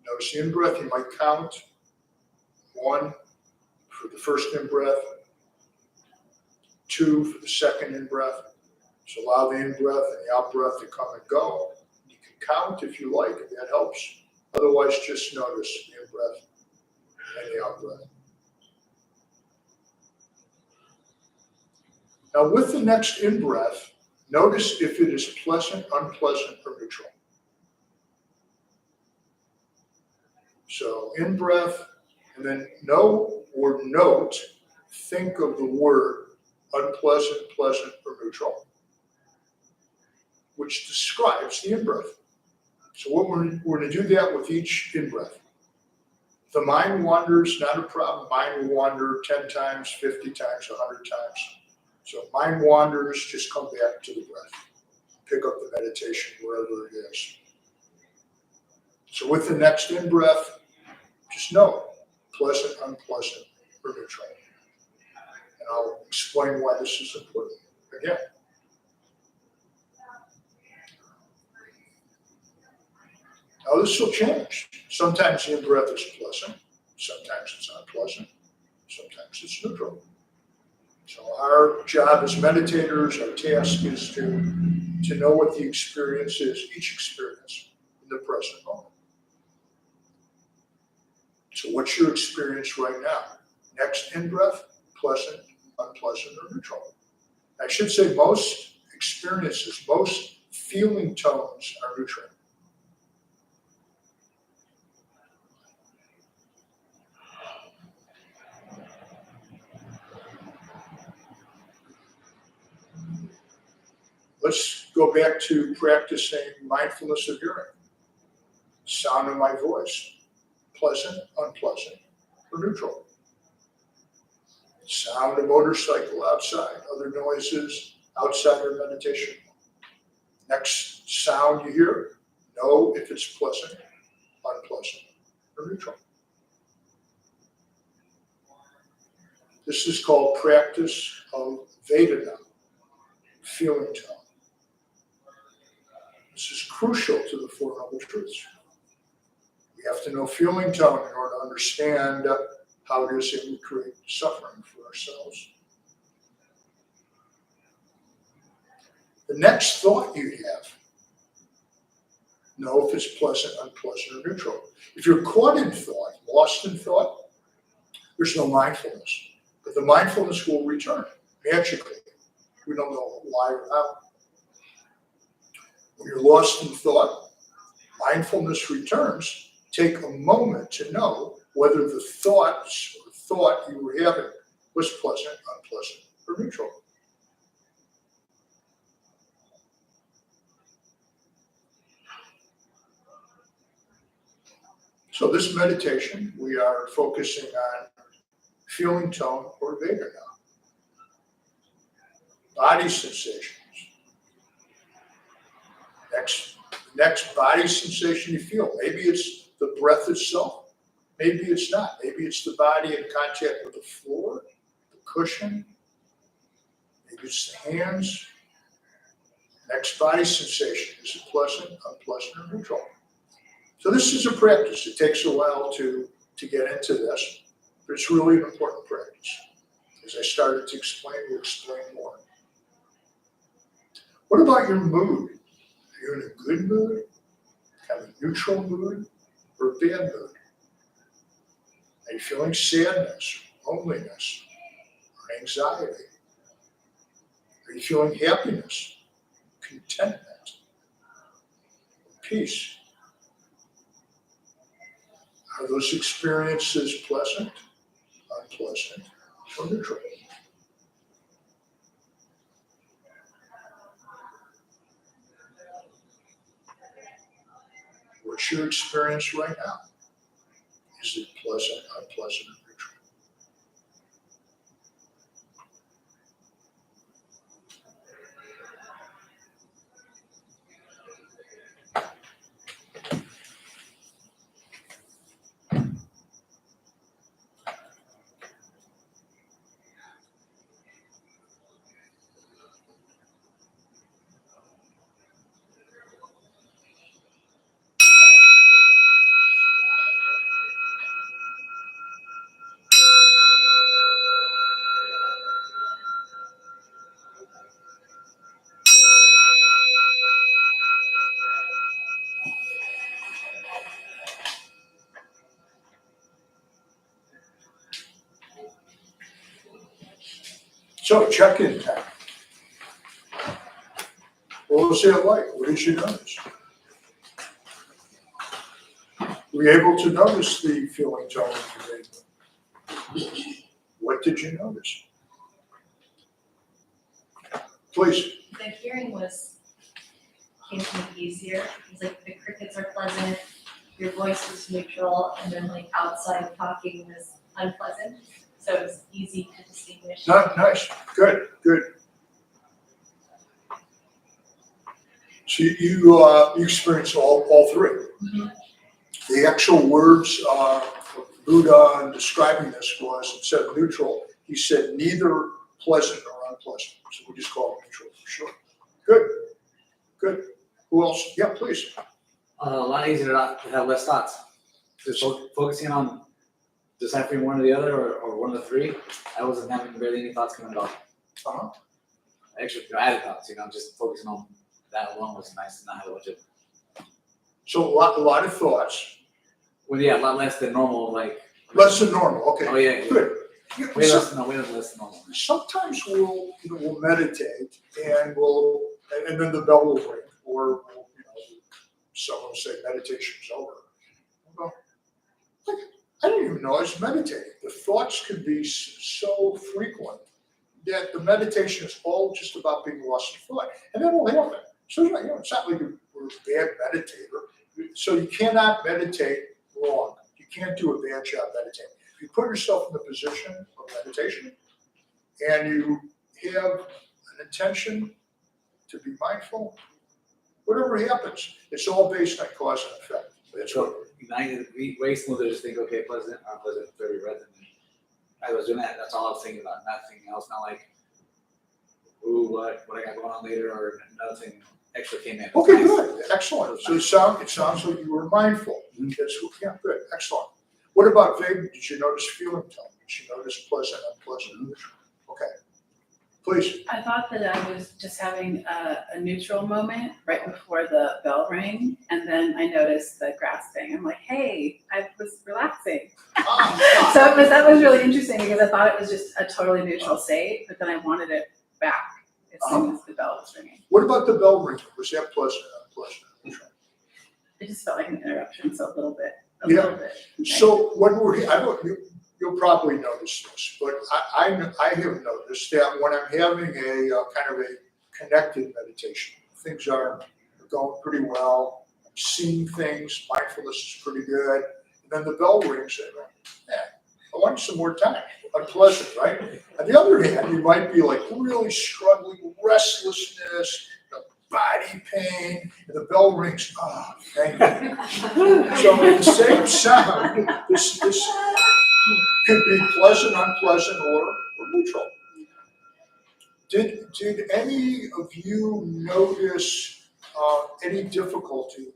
Notice the in-breath, you might count 1 for the first in-breath, 2 for the second in-breath. So allow the in-breath and the out-breath to come and go. You can count if you like, if that helps. Otherwise, just notice the in-breath and the out-breath. Now, with the next in-breath, notice if it is pleasant, unpleasant, or neutral. So in-breath, and then know or note, think of the word unpleasant, pleasant, or neutral, which describes the in-breath. So what we're going to do that with each in-breath. If the mind wanders, not a problem. Mind will wander 10 times, 50 times, 100 times. So if mind wanders, just come back to the breath. Pick up the meditation wherever it is. So with the next in-breath, just know, pleasant, unpleasant, or neutral. And I'll explain why this is important again. Now this will change. Sometimes the in-breath is pleasant, sometimes it's unpleasant, sometimes it's neutral. So our job as meditators, our task is to know what the experience is, each experience in the present moment. So what's your experience right now? Next in-breath, pleasant, unpleasant, or neutral. I should say most experiences, most feeling tones are neutral. Let's go back to practicing mindfulness of hearing. Sound of my voice, pleasant, unpleasant, or neutral. Sound of motorcycle outside, other noises outside your meditation. Next sound you hear, know if it's pleasant, unpleasant, or neutral. This is called practice of Vedana, feeling tone. This is crucial to the Four Noble Truths. We have to know feeling tone in order to understand how it is that we create suffering for ourselves. The next thought you have, know if it's pleasant, unpleasant, or neutral. If you're caught in thought, lost in thought, there's no mindfulness. But the mindfulness will return magically. We don't know why or how. When you're lost in thought, mindfulness returns. Take a moment to know whether the thought you were having was pleasant, unpleasant, or neutral. So this meditation, we are focusing on feeling tone or Vedana. Body sensations. Next body sensation you feel. Maybe it's the breath itself. Maybe it's not. Maybe it's the body in contact with the floor, the cushion. Maybe it's the hands. Next body sensation. Is it pleasant, unpleasant, or neutral? So this is a practice. It takes a while to get into this, but it's really an important practice. As I started to explain, we'll explain more. What about your mood? Are you in a good mood, kind of neutral mood, or a bad mood? Are you feeling sadness, loneliness, or anxiety? Are you feeling happiness, contentment, peace? Are those experiences pleasant, unpleasant, or neutral? What's your experience right now? Is it pleasant, unpleasant, or neutral? So check-in time. What was that like? What did you notice? Were you able to notice the feeling tone of your day? What did you notice? Please. The hearing came to me easier. It's like the crickets are pleasant, your voice was neutral, and then like outside talking was unpleasant. So it was easy to distinguish. Nice. Good. So you experienced all three. Mhm. The actual words Buddha in describing this was, instead of neutral, he said neither pleasant or unpleasant. So we just call it neutral for short. Good. Who else? Yeah, please. A lot easier to have less thoughts. Just focusing on deciphering one or the other or one of the three. I wasn't having barely any thoughts coming at all. Uh-huh. Actually, added thoughts, just focusing on that alone was nice and not have a bunch of. So a lot of thoughts. Well, yeah, a lot less than normal, like. Less than normal. Okay. Oh, yeah. Good. Way less than normal. Sometimes we'll meditate and then the bell will ring, or someone will say meditation's over. Well, I didn't even know I was meditating. The thoughts can be so frequent that the meditation is all just about being lost in thought, and that'll happen. So it's not like we're a bad meditator. So you cannot meditate wrong. You can't do a bad job meditating. If you put yourself in the position of meditation and you have an intention to be mindful, whatever happens, it's all based on cause and effect. That's what. Way smoother to just think, okay, pleasant, unpleasant, very breath. And I was doing that. That's all I was thinking about. Nothing else. Not like, ooh, what I got going on later, or another thing extra came in. Okay, Nice. good, excellent. So it sounds like you were mindful. Yeah, good, excellent. What about Vega? Did you notice feeling tone? Did you notice pleasant, unpleasant? Okay, please. Please. I thought that I was just having a neutral moment right before the bell rang, and then I noticed the grasping. I'm like, hey, I was relaxing. So that was really interesting because I thought it was just a totally neutral state, but then I wanted it back as soon as the bell was ringing. What about the bell ringing? Was that pleasant or unpleasant? It just felt like an interruption, so a little bit. Yeah. So when you'll probably notice this, but I have noticed that when I'm having a kind of a connected meditation, things are going pretty well. I'm seeing things, mindfulness is pretty good, and then the bell rings and I want some more time. Unpleasant, right? On the other hand, you might be like really struggling with restlessness, body pain, and the bell rings. Oh, thank you. So the same sound, this could be pleasant, unpleasant, or neutral. Did any of you notice any difficulty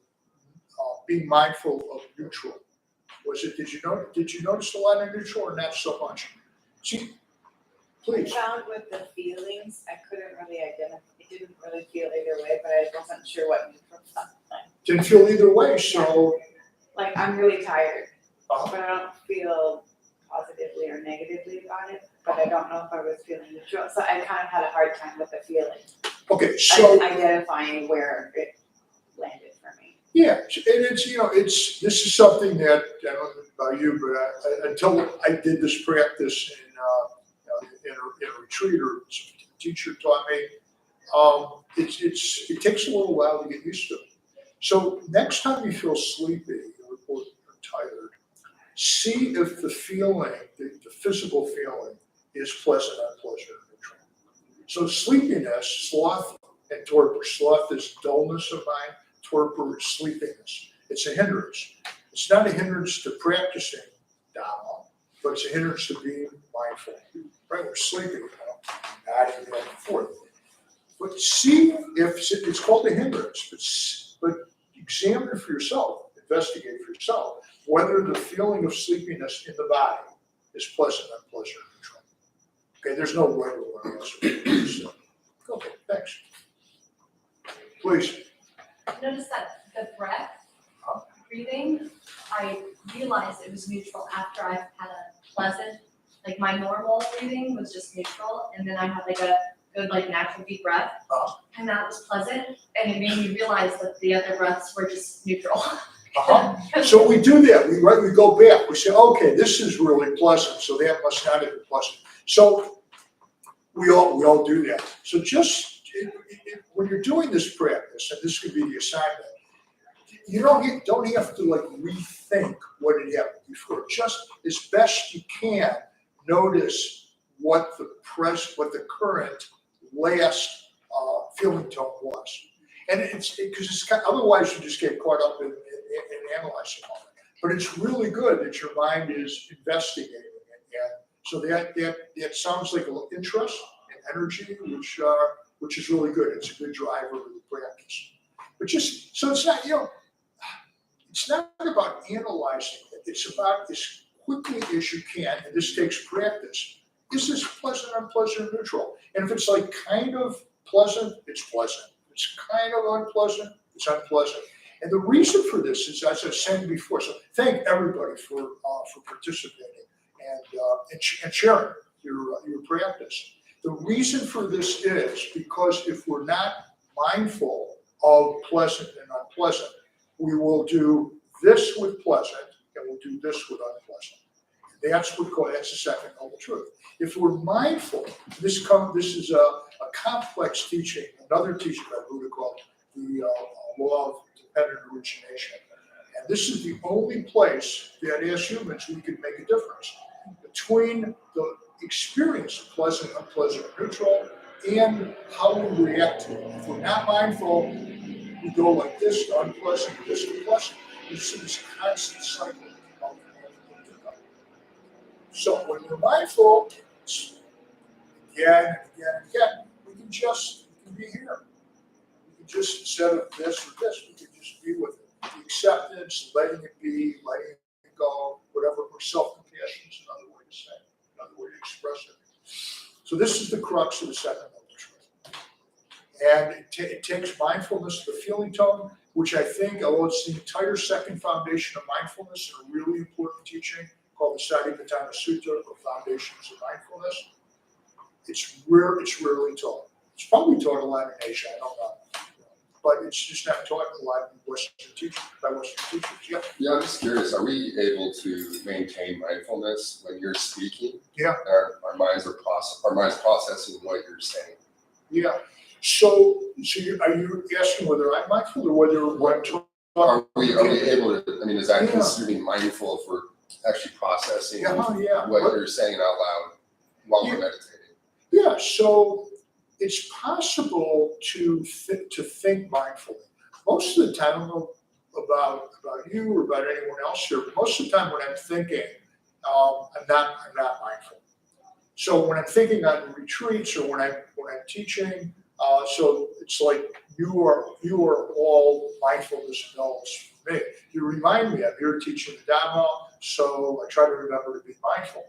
being mindful of neutral? Did you notice a lot of neutral or not so much? See, please. I found with the feelings, I couldn't really identify, it didn't really feel either way, but I wasn't sure what neutral felt like. Didn't feel either way, so. Like, I'm really tired, Uh-huh. but I don't feel positively or negatively about it, but I don't know if I was feeling neutral, so I kind of had a hard time with the feeling. Okay, so. Identifying where it landed for me. Yeah, and this is something that, I don't know about you, but until I did this practice in a retreat or some teacher taught me, it takes a little while to get used to. So next time you feel sleepy or tired, see if the feeling, the physical feeling is pleasant, unpleasant, or neutral. So sleepiness, sloth, and torpor. Sloth is dullness of mind. Torpor is sleepiness. It's a hindrance. It's not a hindrance to practicing Dharma, but it's a hindrance to being mindful. Right? We're sleeping, nodding back and forth. But see if it's called a hindrance, but examine for yourself, investigate for yourself whether the feeling of sleepiness in the body is pleasant, unpleasant, or neutral. Okay, there's no right or wrong answer. Okay, thanks. Please. Notice that the breath, breathing, I realized it was neutral after I've had a pleasant, like my normal breathing was just neutral, and then I had like a good like natural deep breath, and that was pleasant, and it made me realize that the other breaths were just neutral. So we do that. We go back. We say, okay, this is really pleasant, so that must not have been pleasant. So we all do that. So just when you're doing this practice, and this could be the assignment, you don't have to like rethink what had happened before. Just as best you can, notice what the current last feeling tone was, and it's because otherwise you just get caught up in analyzing all that. But it's really good that your mind is investigating it, and so that sounds like a little interest and energy, which is really good. It's a good driver of the practice. But just so it's not about analyzing it. It's about as quickly as you can, and this takes practice. Is this pleasant, unpleasant, or neutral? And if it's like kind of pleasant, it's pleasant. If it's kind of unpleasant, it's unpleasant. And the reason for this is, as I was saying before, so thank everybody for participating and sharing your practice. The reason for this is because if we're not mindful of pleasant and unpleasant, we will do this with pleasant and we'll do this with unpleasant. That's the second noble truth. If we're mindful, this is a complex teaching, another teaching by Buddha called the law of dependent origination. And this is the only place that as humans we can make a difference between the experience of pleasant, unpleasant, neutral, and how we react to it. If we're not mindful, we go like this to unpleasant, this to pleasant. It's this constant cycle of so when we're mindful, again and again and again, we can be here. We can just, instead of this or this, we can just be with it. The acceptance, letting it be, letting it go, whatever, or self-compassion is another way to say it, another way to express it. So this is the crux of the second noble truth. And it takes mindfulness, the feeling tone, which I think, although it's the entire second foundation of mindfulness, and a really important teaching called the Satipatthana Sutta, or Foundations of Mindfulness, it's rarely taught. It's probably taught a lot in Asia, I don't know. But it's just not taught a lot in Western teachers, by Western teachers, yeah. Yeah, I'm just curious, are we able to maintain mindfulness when you're speaking? Yeah. Our minds processing what you're saying. Yeah. So are you asking whether I'm mindful or whether what I'm talking? Are we able to, I mean, is that Yeah. considered mindful if we're actually processing Yeah, yeah. what you're saying out loud while we're meditating? Yeah, so it's possible to think mindfully. Most of the time, I don't know about you or about anyone else here, but most of the time when I'm thinking, I'm not mindful. So when I'm thinking on retreats or when I'm teaching, so it's like you are all mindfulness adults for me. You remind me, I'm here teaching the Dharma, so I try to remember to be mindful.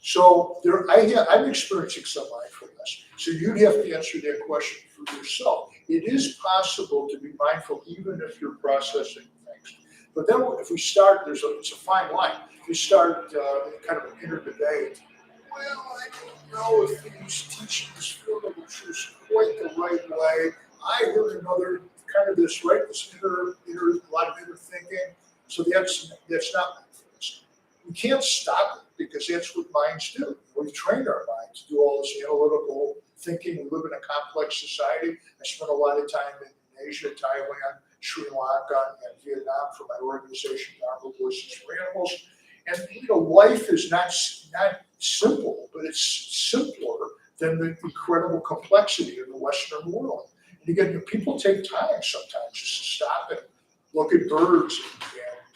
So I'm experiencing some mindfulness. So you'd have to answer that question for yourself. It is possible to be mindful even if you're processing things. But then if we start, it's a fine line. If you start kind of an inner debate, well, I don't know if these teachings feel the truth quite the right way. I heard another kind of this, right? This inner, a lot of inner thinking. So that's not mindfulness. We can't stop it because that's what minds do. We've trained our minds to do all this analytical thinking. We live in a complex society. I spent a lot of time in Asia, Thailand, Sri Lanka, and Vietnam for my organization, Dharma Voices for Animals. And life is not simple, but it's simpler than the incredible complexity of the Western world. And again, people take time sometimes just to stop and look at birds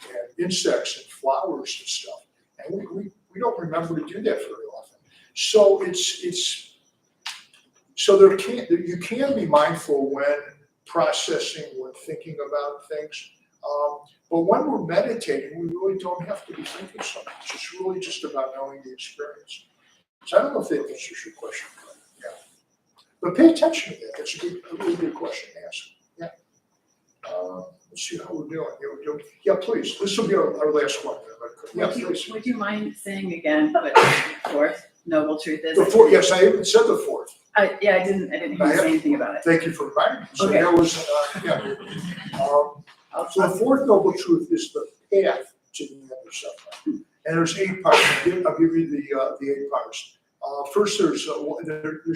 and insects and flowers and stuff. And we don't remember to do that very often. So you can be mindful when processing, when thinking about things. But when we're meditating, we really don't have to be thinking so much. It's really just about knowing the experience. So I don't know if that answers your question. Yeah. But pay attention to that. That's a really good question to ask. Yeah. Let's see how we're doing. Yeah, please. This will be our last one. Yeah, please. Would you mind saying again what the fourth noble truth is? The fourth, yes, I even said the fourth. I didn't hear you say anything about it. Thank you for reminding me. So Okay. that was, So the fourth noble truth is the path to the end of suffering. And there's 8 parts. I'll give you the 8 parts. First, there's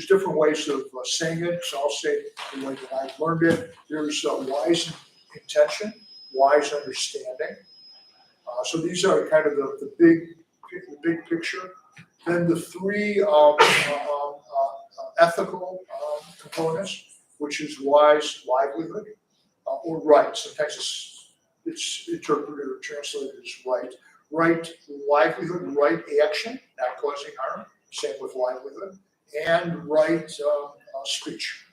different ways of saying it. So I'll say the way that I've learned it. There's wise intention, wise understanding. So these are kind of the big picture. Then the 3 ethical components, which is wise livelihood or right. Sometimes it's interpreted or translated as right. Right livelihood, right action, not causing harm. Same with livelihood, and right speech.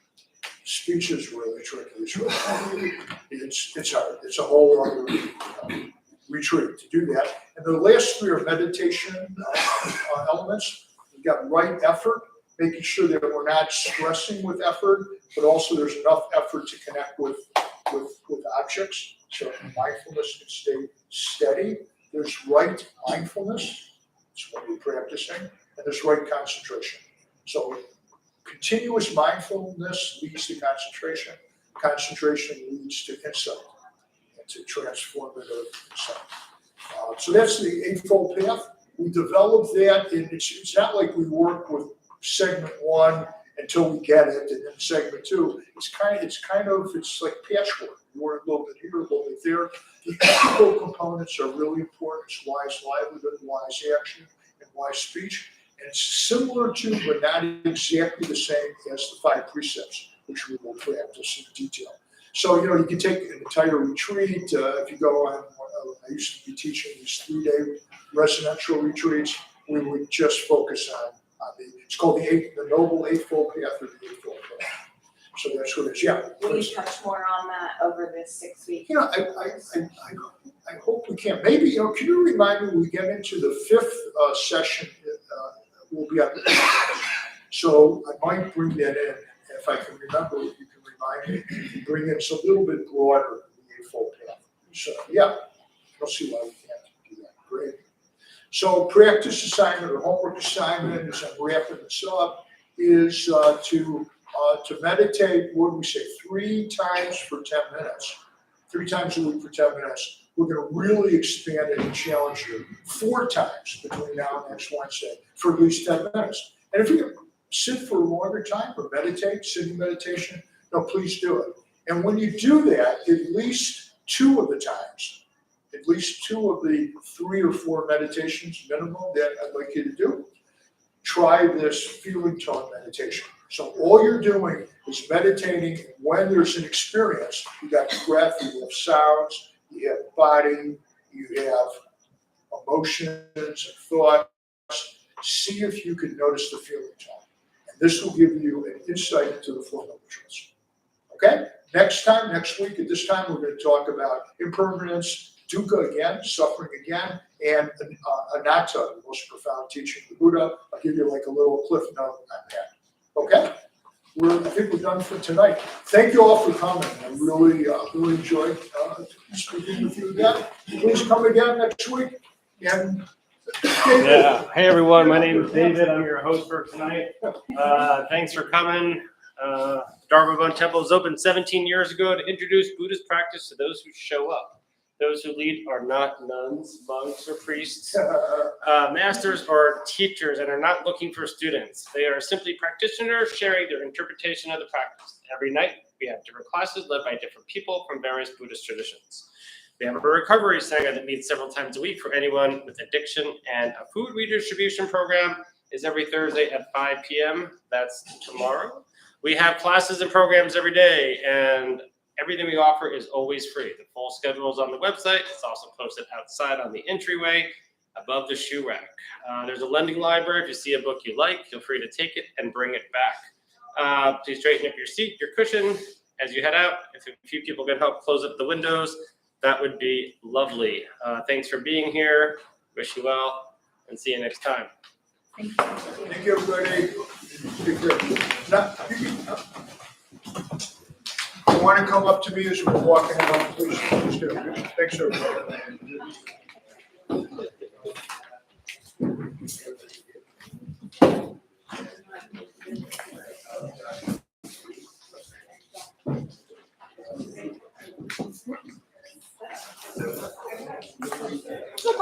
Speech is really tricky. It's really hard. It's hard. It's a whole other retreat to do that. And the last 3 are meditation elements. We've got right effort, making sure that we're not stressing with effort, but also there's enough effort to connect with objects. So mindfulness can stay steady. There's right mindfulness, it's what we're practicing, and there's right concentration. So continuous mindfulness leads to concentration. Concentration leads to insight and to transformative insight. So that's the Eightfold Path. We developed that, and it's not like we work with segment 1 until we get it, and then segment 2. It's like patchwork. We work a little bit here, a little bit there. The ethical components are really important. It's wise livelihood, wise action, and wise speech. And it's similar to, but not exactly the same as the 5 precepts, which we will practice in detail. So, you can take an entire retreat. If you go on, I used to be teaching these 3-day residential retreats. We would just focus on it's called the Noble Eightfold Path or the Eightfold Path. So that's what it is. Yeah. Will you touch more on that over this 6 weeks? I hope we can. Maybe, can you remind me when we get into the 5th session, we'll be on So I might bring that in, if I can remember, you can remind me, bring in some little bit broader than the Eightfold Path. So, yeah, I don't see why we can't do that. Great. So practice assignment or homework assignment, as I'm wrapping this up, is to meditate, what do we say, 3 times for 10 minutes. 3 times a week for 10 minutes. We're gonna really expand it and challenge you 4 times between now and next Wednesday for at least 10 minutes. And if you can sit for a longer time or meditate, sitting meditation, no, please do it. And when you do that, at least 2 of the times, at least 2 of the 3 or 4 meditations minimum that I'd like you to do, try this feeling tone meditation. So all you're doing is meditating. When there's an experience, you got breath, you have sounds, you have body, you have emotions and thoughts. See if you can notice the feeling tone. And this will give you an insight into the 4 noble truths. Okay? Next week at this time, we're going to talk about impermanence, dukkha again, suffering again, and anatta, the most profound teaching of the Buddha. I'll give you like a little cliff note on that. Okay? I think we're done for tonight. Thank you all for coming. I really enjoyed speaking with you again. Please come again next week. And Yeah. Hey everyone, my name is David. I'm your host for tonight. Thanks for coming. Dharma Bone Temple was opened 17 years ago to introduce Buddhist practice to those who show up. Those who lead are not nuns, monks, or priests, masters, or teachers, and are not looking for students. They are simply practitioners sharing their interpretation of the practice. Every night, we have different classes led by different people from various Buddhist traditions. We have a recovery Sangha that meets several times a week for anyone with addiction, and a food redistribution program is every Thursday at 5 p.m. That's tomorrow. We have classes and programs every day, and everything we offer is always free. The full schedule is on the website. It's also posted outside on the entryway above the shoe rack. There's a lending library. If you see a book you like, feel free to take it and bring it back. Please straighten up your seat, your cushion as you head out. If a few people can help close up the windows, that would be lovely. Thanks for being here. Wish you well, and see you next time. thank you, everybody. Take care. Now, if you want to come up to me as we're walking out, please do. Thanks, everybody.